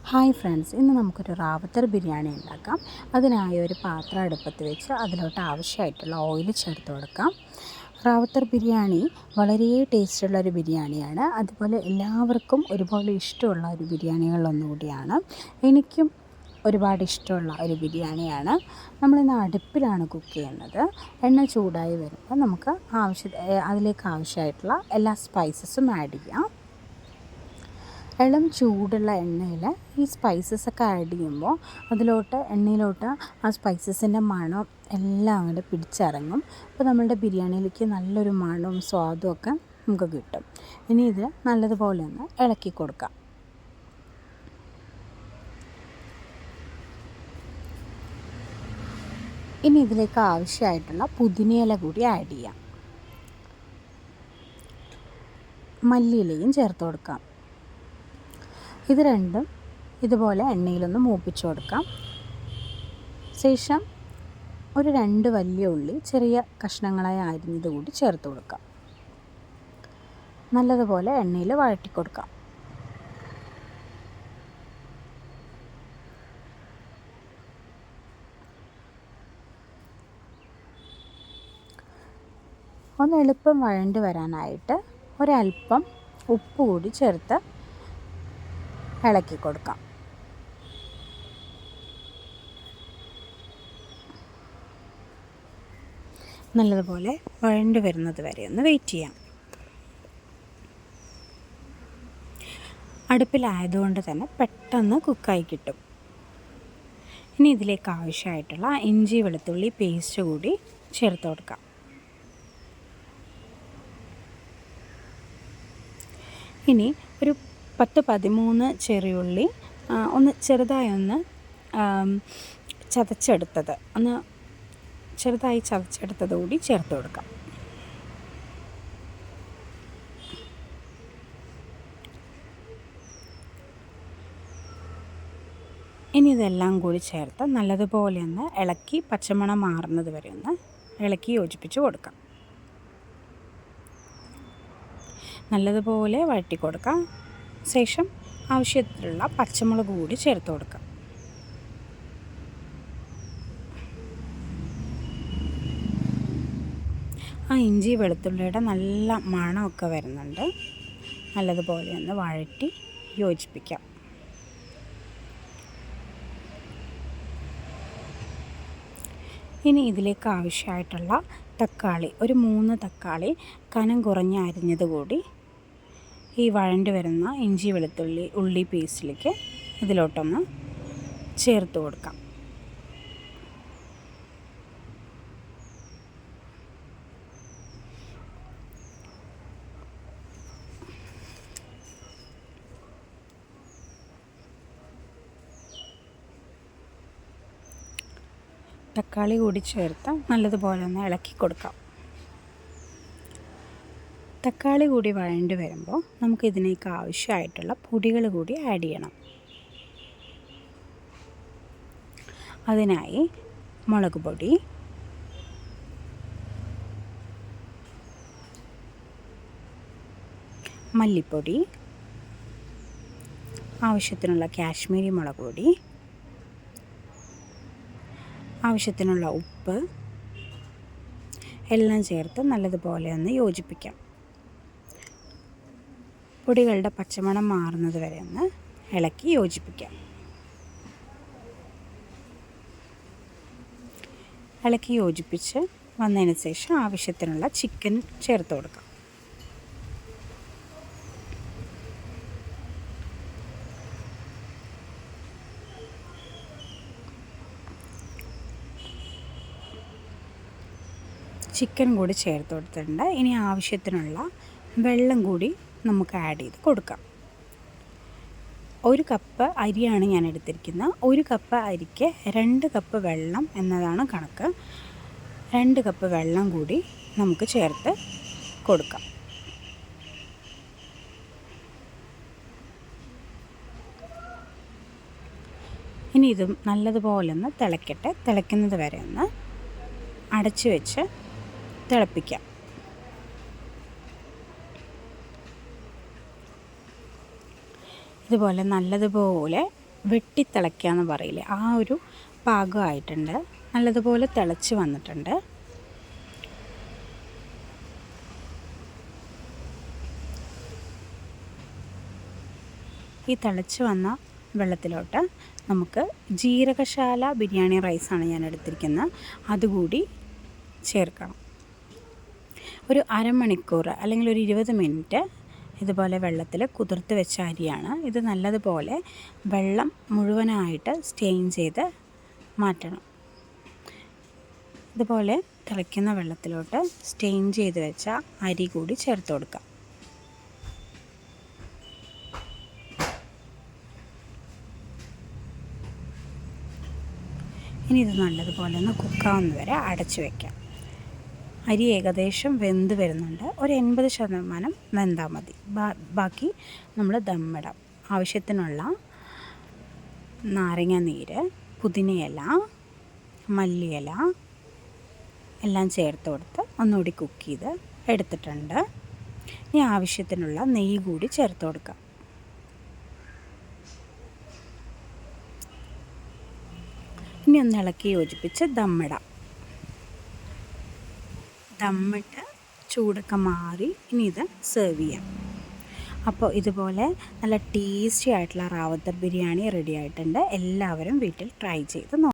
Hi friends, ഇന്ന് നമുക്കൊരു റാവത്തർ ബിരിയാണി ഉണ്ടാക്കാം. അതിനായി ഒരു പാത്രം അടുപ്പത്ത് വെച്ച് അതിലോട്ട് ആവശ്യമായിട്ടുള്ള ഓയിൽ ചേർത്ത് കൊടുക്കാം. റാവത്തർ ബിരിയാണി വളരെ ടേസ്റ്റുള്ള ഒരു ബിരിയാണിയാണ്. അതുപോലെ എല്ലാവർക്കും ഒരുപോലെ ഇഷ്ടമുള്ള ഒരു ബിരിയാണികളിലൊന്നുകൂടിയാണ്. എനിക്കും ഒരുപാട് ഇഷ്ടമുള്ള ഒരു ബിരിയാണിയാണ്. നമ്മളിന്ന് അടുപ്പിലാണ് കുക്ക് ചെയ്യുന്നത്. എണ്ണ ചൂടായി വരുമ്പോൾ നമുക്ക് അതിലേക്ക് ആവശ്യമായിട്ടുള്ള എല്ലാ സ്പൈസസും ആഡ് ചെയ്യാം. ഇളം ചൂടുള്ള എണ്ണയിൽ ഈ സ്പൈസസൊക്കെ ആഡ് ചെയ്യുമ്പോൾ എണ്ണയിലോട്ട് ആ സ്പൈസസിൻ്റെ മണം എല്ലാം അങ്ങോട്ട് പിടിച്ചിറങ്ങും. അപ്പോൾ നമ്മളുടെ ബിരിയാണിയിലേക്ക് നല്ലൊരു മണവും സ്വാദും ഒക്കെ നമുക്ക് കിട്ടും. ഇനി ഇത് നല്ലതുപോലെ ഒന്ന് ഇളക്കി കൊടുക്കാം. ഇനി ഇതിലേക്ക് ആവശ്യമായിട്ടുള്ള പുതിനയില കൂടി ആഡ് ചെയ്യാം. മല്ലിയിലയും ചേർത്ത് കൊടുക്കാം. ഇത് രണ്ടും ഇതുപോലെ എണ്ണയിലൊന്ന് മൂപ്പിച്ച് കൊടുക്കാം. ശേഷം ഒരു 2 വലിയ ഉള്ളി ചെറിയ കഷ്ണങ്ങളായി അരിഞ്ഞത് കൂടി ചേർത്ത് കൊടുക്കാം. നല്ലതുപോലെ എണ്ണയിൽ വഴറ്റി കൊടുക്കാം. ഒന്ന് എളുപ്പം വഴണ്ടി വരാനായിട്ട് ഒരല്പം ഉപ്പ് കൂടി ചേർത്ത് ഇളക്കി കൊടുക്കാം. നല്ലതുപോലെ വഴണ്ടി വരുന്നത് വരെ ഒന്ന് വെയിറ്റ് ചെയ്യാം. അടുപ്പിലായതുകൊണ്ട് തന്നെ പെട്ടെന്ന് കുക്കായി കിട്ടും. ഇനി ഇതിലേക്ക് ആവശ്യമായിട്ടുള്ള ഇഞ്ചി വെളുത്തുള്ളി പേസ്റ്റ് കൂടി ചേർത്ത് കൊടുക്കാം. ഇനി ഒരു 10-13 ചെറിയുള്ളി ഒന്ന് ചെറുതായി ചതച്ചെടുത്തത് കൂടി ചേർത്ത് കൊടുക്കാം. ഇനി ഇതെല്ലാം കൂടി ചേർത്ത് നല്ലതുപോലെ ഒന്ന് ഇളക്കി പച്ചമണം മാറുന്നത് വരെ ഒന്ന് ഇളക്കി യോജിപ്പിച്ച് കൊടുക്കാം. നല്ലതുപോലെ വഴറ്റി കൊടുക്കാം. ശേഷം ആവശ്യത്തിലുള്ള പച്ചമുളക് കൂടി ചേർത്ത് കൊടുക്കാം. ആ ഇഞ്ചി വെളുത്തുള്ളിയുടെ നല്ല മണമൊക്കെ വരുന്നുണ്ട്. നല്ലതുപോലെ ഒന്ന് വഴറ്റി യോജിപ്പിക്കാം. ഇനി ഇതിലേക്ക് ആവശ്യമായിട്ടുള്ള തക്കാളി, ഒരു 3 തക്കാളി കനം കുറഞ്ഞ് അരിഞ്ഞത് കൂടി ഈ വഴണ്ടി വരുന്ന ഇഞ്ചി വെളുത്തുള്ളി ഉള്ളി പേസ്റ്റിലേക്ക് ഇതിലോട്ടൊന്ന് ചേർത്ത് കൊടുക്കാം. തക്കാളി കൂടി ചേർത്ത് നല്ലതുപോലെ ഒന്ന് ഇളക്കി കൊടുക്കാം. തക്കാളി കൂടി വഴണ്ടി വരുമ്പോൾ നമുക്കിതിനേക്ക് ആവശ്യമായിട്ടുള്ള പൊടികൾ കൂടി ആഡ് ചെയ്യണം. അതിനായി മുളക് പൊടി, മല്ലിപ്പൊടി, ആവശ്യത്തിനുള്ള കാശ്മീരി മുളക് പൊടി, ആവശ്യത്തിനുള്ള ഉപ്പ് എല്ലാം ചേർത്ത് നല്ലതുപോലെ ഒന്ന് യോജിപ്പിക്കാം. പൊടികളുടെ പച്ചമണം മാറുന്നത് വരെ ഒന്ന് ഇളക്കി യോജിപ്പിക്കാം. ഇളക്കി യോജിപ്പിച്ച് വന്നതിന് ശേഷം ആവശ്യത്തിനുള്ള ചിക്കൻ ചേർത്ത് കൊടുക്കാം. ചിക്കൻ കൂടി ചേർത്ത് കൊടുത്തിട്ടുണ്ട്. ഇനി ആവശ്യത്തിനുള്ള വെള്ളം കൂടി നമുക്ക് ആഡ് ചെയ്ത് കൊടുക്കാം. 1 കപ്പ് അരിയാണ് ഞാൻ എടുത്തിരിക്കുന്നത്. 1 കപ്പ് അരിക്ക് 2 കപ്പ് വെള്ളം എന്നതാണ് കണക്ക്. 2 കപ്പ് വെള്ളം കൂടി നമുക്ക് ചേർത്ത് കൊടുക്കാം. ഇനി ഇതും നല്ലതുപോലെ ഒന്ന് തിളയ്ക്കട്ടെ. തിളയ്ക്കുന്നത് വരെ ഒന്ന് അടച്ചു വെച്ച് തിളപ്പിക്കാം. ഇതുപോലെ നല്ലതുപോലെ വെട്ടിത്തിളയ്ക്കുക എന്ന് പറയില്ലേ, ആ ഒരു പാകമായിട്ടുണ്ട്. നല്ലതുപോലെ തിളച്ച് വന്നിട്ടുണ്ട്. ഈ തിളച്ച് വന്ന വെള്ളത്തിലോട്ട് നമുക്ക് ജീരകശാല ബിരിയാണി റൈസാണ് ഞാൻ എടുത്തിരിക്കുന്നത്, അതുകൂടി ചേർക്കണം. ഒരു അരമണിക്കൂർ അല്ലെങ്കിൽ ഒരു 20 മിനിറ്റ് ഇതുപോലെ വെള്ളത്തിൽ കുതിർത്ത് വെച്ച അരിയാണ്. ഇത് നല്ലതുപോലെ വെള്ളം മുഴുവനായിട്ട് സ്റ്റെയിൻ ചെയ്ത് മാറ്റണം. ഇതുപോലെ തിളയ്ക്കുന്ന വെള്ളത്തിലോട്ട് സ്റ്റെയിൻ ചെയ്ത് വെച്ച അരി കൂടി ചേർത്ത് കൊടുക്കാം. ഇനി ഇത് നല്ലതുപോലെ ഒന്ന് കുക്കാവുന്ന വരെ അടച്ചു വയ്ക്കാം. അരി ഏകദേശം വെന്ത് വരുന്നുണ്ട്. ഒരു 80% വെന്താൽ മതി. ബാക്കി നമ്മൾ ദമ്മിടാം. ആവശ്യത്തിനുള്ള നാരങ്ങ നീര്, പുതിനയില, മല്ലിയില എല്ലാം ചേർത്ത് കൊടുത്ത് ഒന്നുകൂടി കുക്ക് ചെയ്ത് എടുത്തിട്ടുണ്ട്. ഇനി ആവശ്യത്തിനുള്ള നെയ്യ് കൂടി ചേർത്ത് കൊടുക്കാം. ഇനി ഒന്ന് ഇളക്കി യോജിപ്പിച്ച് ദമ്മിടാം. ദമ്മിട്ട് ചൂടൊക്കെ മാറി ഇനി ഇത് സെർവ് ചെയ്യാം. അപ്പോൾ ഇതുപോലെ നല്ല ടേസ്റ്റി ആയിട്ടുള്ള റാവത്തർ ബിരിയാണി റെഡി ആയിട്ടുണ്ട്. എല്ലാവരും വീട്ടിൽ ട്രൈ ചെയ്ത് നോക്കാം.